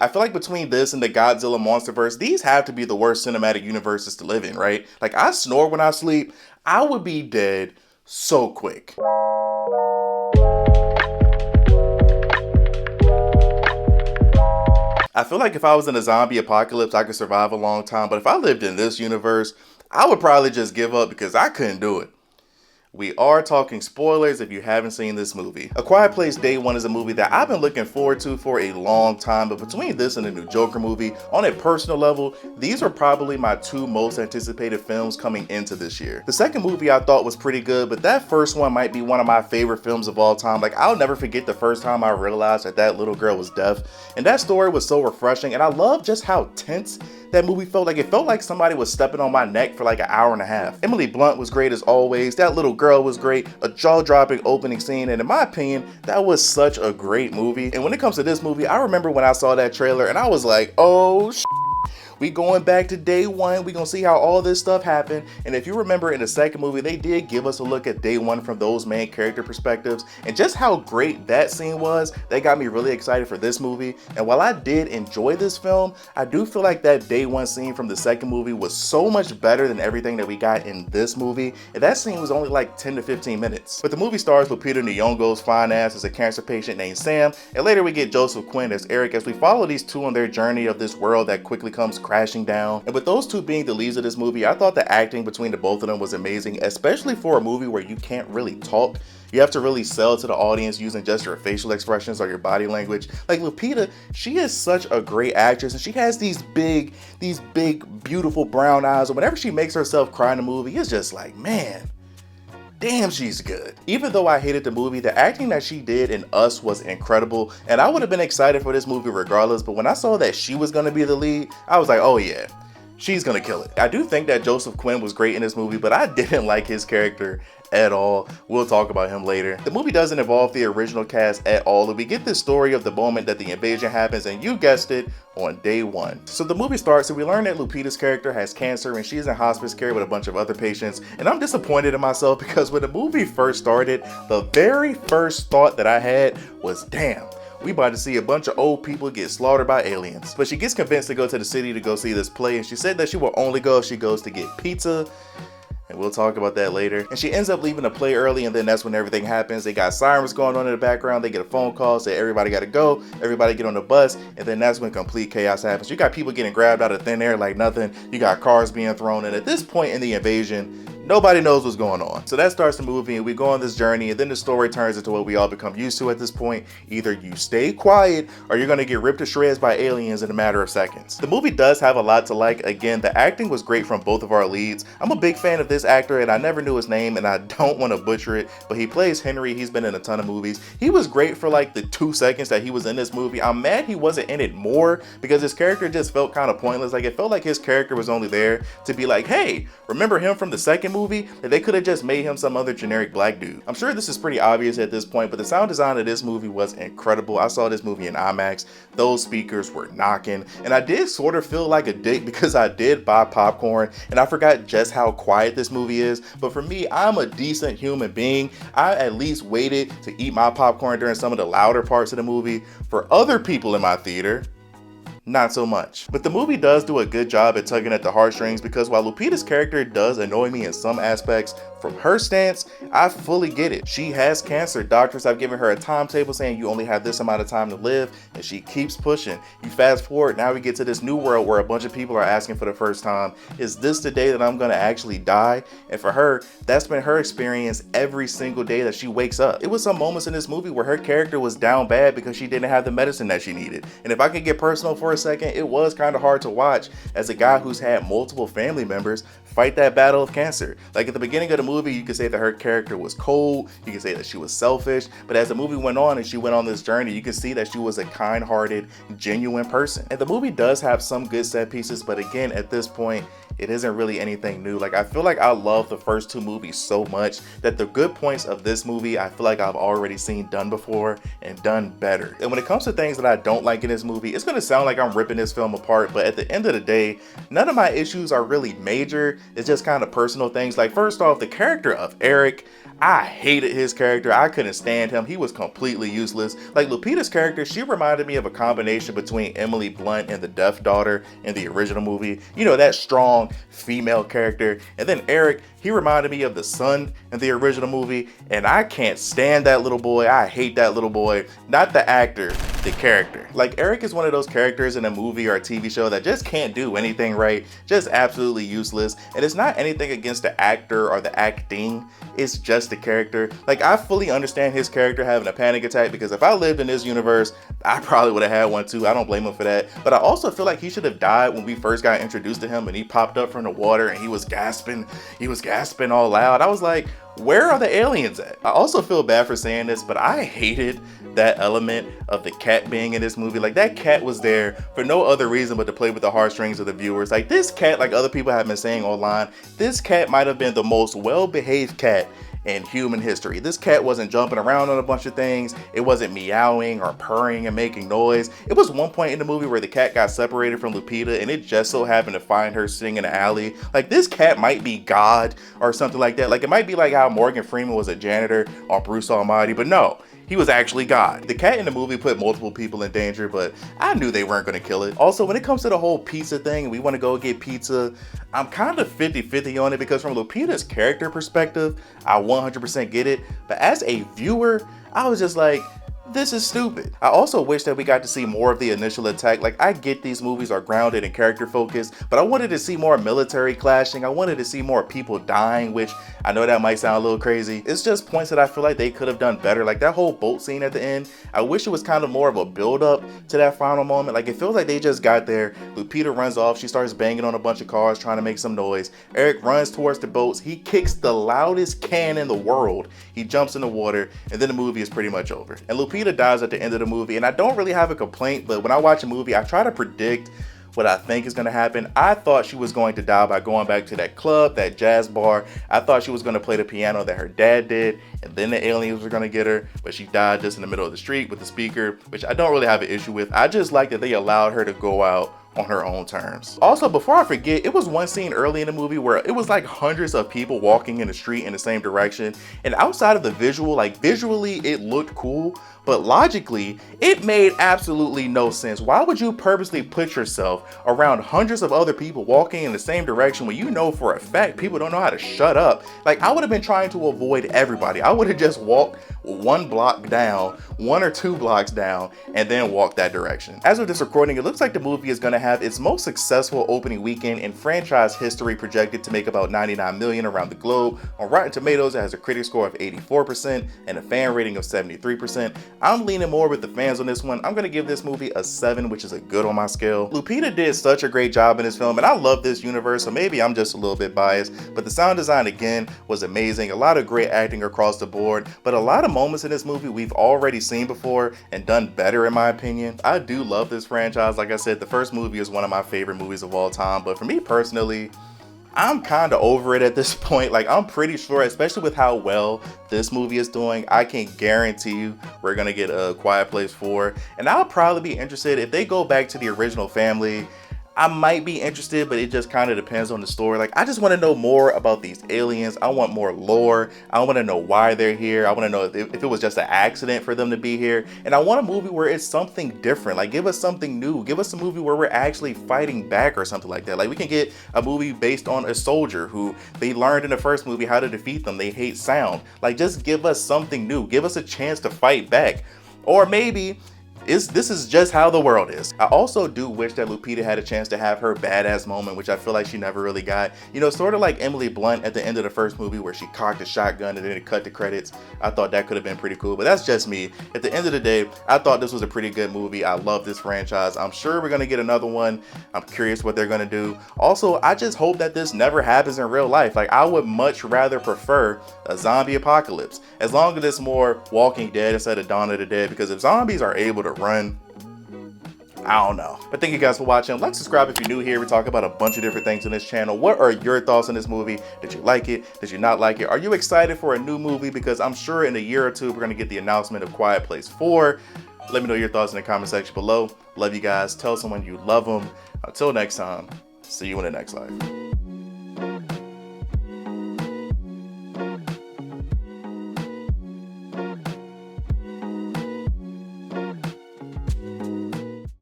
I feel like between this and the Godzilla MonsterVerse, these have to be the worst cinematic universes to live in, right? Like, I snore when I sleep. I would be dead so quick. I feel like if I was in a zombie apocalypse, I could survive a long time, but if I lived in this universe, I would probably just give up because I couldn't do it. We are talking spoilers if you haven't seen this movie. A Quiet Place Day One is a movie that I've been looking forward to for a long time, but between this and the new Joker movie, on a personal level, these are probably my two most anticipated films coming into this year. The second movie I thought was pretty good, but that first one might be one of my favorite films of all time. Like, I'll never forget the first time I realized that little girl was deaf, and that story was so refreshing, and I love just how tense that movie felt. Like, it felt like somebody was stepping on my neck for like an hour and a half. Emily Blunt was great as always. That little girl was great. A jaw-dropping opening scene, and in my opinion, that was such a great movie. And when it comes to this movie, I remember when I saw that trailer and I was like, oh shit. We going back to day one. We gonna see how all this stuff happened. And if you remember in the second movie, they did give us a look at day one from those main character perspectives. And just how great that scene was, that got me really excited for this movie. And while I did enjoy this film, I do feel like that day one scene from the second movie was so much better than everything that we got in this movie. And that scene was only like 10 to 15 minutes. But the movie stars Lupita Nyong'o's fine ass as a cancer patient named Sam. And later we get Joseph Quin as Eric as we follow these two on their journey of this world that quickly comes crashing down. And with those two being the leads of this movie, I thought the acting between the both of them was amazing, especially for a movie where you can't really talk. You have to really sell to the audience using just your facial expressions or your body language. Like Lupita, she is such a great actress, and she has these big, beautiful brown eyes. And whenever she makes herself cry in a movie, it's just like, man, damn, she's good. Even though I hated the movie, the acting that she did in Us was incredible, and I would have been excited for this movie regardless, but when I saw that she was gonna be the lead, I was like, oh yeah, she's gonna kill it. I do think that Joseph Quin was great in this movie, but I didn't like his character at all. We'll talk about him later. The movie doesn't involve the original cast at all, and we get this story of the moment that the invasion happens, and you guessed it, on day one. So the movie starts and we learn that Lupita's character has cancer and she's in hospice care with a bunch of other patients, and I'm disappointed in myself because when the movie first started, the very first thought that I had was, damn, we about to see a bunch of old people get slaughtered by aliens. But she gets convinced to go to the city to go see this play, and she said that she will only go if she goes to get pizza. And we'll talk about that later. And she ends up leaving the play early, and then that's when everything happens. They got sirens going on in the background. They get a phone call, say everybody gotta go, everybody get on the bus, and then that's when complete chaos happens. You got people getting grabbed out of thin air like nothing. You got cars being thrown, and at this point in the invasion, nobody knows what's going on. So that starts the movie, and we go on this journey, and then the story turns into what we all become used to at this point. Either you stay quiet, or you're gonna get ripped to shreds by aliens in a matter of seconds. The movie does have a lot to like. Again, the acting was great from both of our leads. I'm a big fan of this actor, and I never knew his name, and I don't want to butcher it, but he plays Henry. He's been in a ton of movies. He was great for like the 2 seconds that he was in this movie. I'm mad he wasn't in it more because his character just felt kind of pointless. Like, it felt like his character was only there to be like, hey, remember him from the second movie? That they could have just made him some other generic black dude. I'm sure this is pretty obvious at this point, but the sound design of this movie was incredible. I saw this movie in IMAX. Those speakers were knocking, and I did sort of feel like a dick because I did buy popcorn and I forgot just how quiet this movie is. But for me, I'm a decent human being. I at least waited to eat my popcorn during some of the louder parts of the movie. For other people in my theater, not so much. But the movie does do a good job at tugging at the heartstrings, because while Lupita's character does annoy me in some aspects, from her stance, I fully get it. She has cancer. Doctors have given her a timetable saying you only have this amount of time to live, and she keeps pushing. You fast forward, now we get to this new world where a bunch of people are asking for the first time, is this the day that I'm gonna actually die? And for her, that's been her experience every single day that she wakes up. It was some moments in this movie where her character was down bad because she didn't have the medicine that she needed. And if I could get personal for a second, it was kind of hard to watch as a guy who's had multiple family members fight that battle of cancer. Like, at the beginning of the movie, you could say that her character was cold, you could say that she was selfish, but as the movie went on and she went on this journey, you could see that she was a kind-hearted, genuine person. And the movie does have some good set pieces, but again, at this point, it isn't really anything new. Like, I feel like I love the first two movies so much that the good points of this movie, I feel like I've already seen done before and done better. And when it comes to things that I don't like in this movie, it's gonna sound like I'm ripping this film apart, but at the end of the day, none of my issues are really major. It's just kind of personal things. Like, first off, the character of Eric, I hated his character. I couldn't stand him. He was completely useless. Like Lupita's character, she reminded me of a combination between Emily Blunt and the Deaf Daughter in the original movie. You know, that strong female character. And then Eric, he reminded me of the son in the original movie. And I can't stand that little boy. I hate that little boy. Not the actor, the character. Like Eric is one of those characters in a movie or a TV show that just can't do anything right. Just absolutely useless. And it's not anything against the actor or the acting. It's just the character. Like, I fully understand his character having a panic attack, because if I lived in this universe, I probably would have had one too. I don't blame him for that. But I also feel like he should have died when we first got introduced to him and he popped up from the water and he was gasping all loud. I was like, where are the aliens at? I also feel bad for saying this, but I hated that element of the cat being in this movie. Like, that cat was there for no other reason but to play with the heartstrings of the viewers. Like, this cat, like other people have been saying online, this cat might have been the most well-behaved cat in human history. This cat wasn't jumping around on a bunch of things. It wasn't meowing or purring and making noise. It was one point in the movie where the cat got separated from Lupita and it just so happened to find her sitting in the alley. Like, this cat might be God or something like that. Like, it might be like how Morgan Freeman was a janitor on Bruce Almighty, but no. He was actually God. The cat in the movie put multiple people in danger, but I knew they weren't gonna kill it. Also, when it comes to the whole pizza thing and we wanna go get pizza, I'm kind of 50-50 on it, because from Lupita's character perspective, I 100% get it. But as a viewer, I was just like, this is stupid. I also wish that we got to see more of the initial attack. Like, I get these movies are grounded in character focus, but I wanted to see more military clashing. I wanted to see more people dying, which I know that might sound a little crazy. It's just points that I feel like they could have done better. Like that whole boat scene at the end, I wish it was kind of more of a build up to that final moment. Like, it feels like they just got there. Lupita runs off. She starts banging on a bunch of cars trying to make some noise. Eric runs towards the boats. He kicks the loudest can in the world. He jumps in the water, and then the movie is pretty much over. And Lupita dies at the end of the movie, and I don't really have a complaint, but when I watch a movie, I try to predict what I think is going to happen. I thought she was going to die by going back to that club, that jazz bar. I thought she was going to play the piano that her dad did, and then the aliens were going to get her, but she died just in the middle of the street with the speaker, which I don't really have an issue with. I just like that they allowed her to go out on her own terms. Also, before I forget, it was one scene early in the movie where it was like hundreds of people walking in the street in the same direction, and outside of the visual, like visually it looked cool, but logically it made absolutely no sense. Why would you purposely put yourself around hundreds of other people walking in the same direction when you know for a fact people don't know how to shut up? Like, I would have been trying to avoid everybody. I would have just walked one block down, 1 or 2 blocks down, and then walked that direction. As of this recording, it looks like the movie is going to have its most successful opening weekend in franchise history, projected to make about $99 million around the globe. On Rotten Tomatoes, it has a critic score of 84% and a fan rating of 73%. I'm leaning more with the fans on this one. I'm going to give this movie a 7, which is a good on my scale. Lupita did such a great job in this film, and I love this universe, so maybe I'm just a little bit biased, but the sound design again was amazing. A lot of great acting across the board, but a lot of moments in this movie we've already seen before and done better in my opinion. I do love this franchise. Like I said, the first movie is one of my favorite movies of all time, but for me personally, I'm kind of over it at this point. Like, I'm pretty sure, especially with how well this movie is doing, I can guarantee you we're gonna get a Quiet Place 4, and I'll probably be interested if they go back to the original family. I might be interested, but it just kind of depends on the story. Like, I just want to know more about these aliens. I want more lore. I want to know why they're here. I want to know if it was just an accident for them to be here. And I want a movie where it's something different. Like, give us something new. Give us a movie where we're actually fighting back or something like that. Like, we can get a movie based on a soldier who they learned in the first movie how to defeat them. They hate sound. Like, just give us something new. Give us a chance to fight back. Or maybe this is just how the world is. I also do wish that Lupita had a chance to have her badass moment, which I feel like she never really got. You know, sort of like Emily Blunt at the end of the first movie where she cocked a shotgun and then it cut the credits. I thought that could have been pretty cool, but that's just me. At the end of the day, I thought this was a pretty good movie. I love this franchise. I'm sure we're gonna get another one. I'm curious what they're gonna do. Also, I just hope that this never happens in real life. Like, I would much rather prefer a zombie apocalypse, as long as it's more Walking Dead instead of Dawn of the Dead, because if zombies are able to run, I don't know. But thank you guys for watching. Like, subscribe if you're new here. We talk about a bunch of different things in this channel. What are your thoughts on this movie? Did you like it? Did you not like it? Are you excited for a new movie? Because I'm sure in a year or two, we're going to get the announcement of Quiet Place 4. Let me know your thoughts in the comment section below. Love you guys. Tell someone you love them. Until next time, see you in the next life.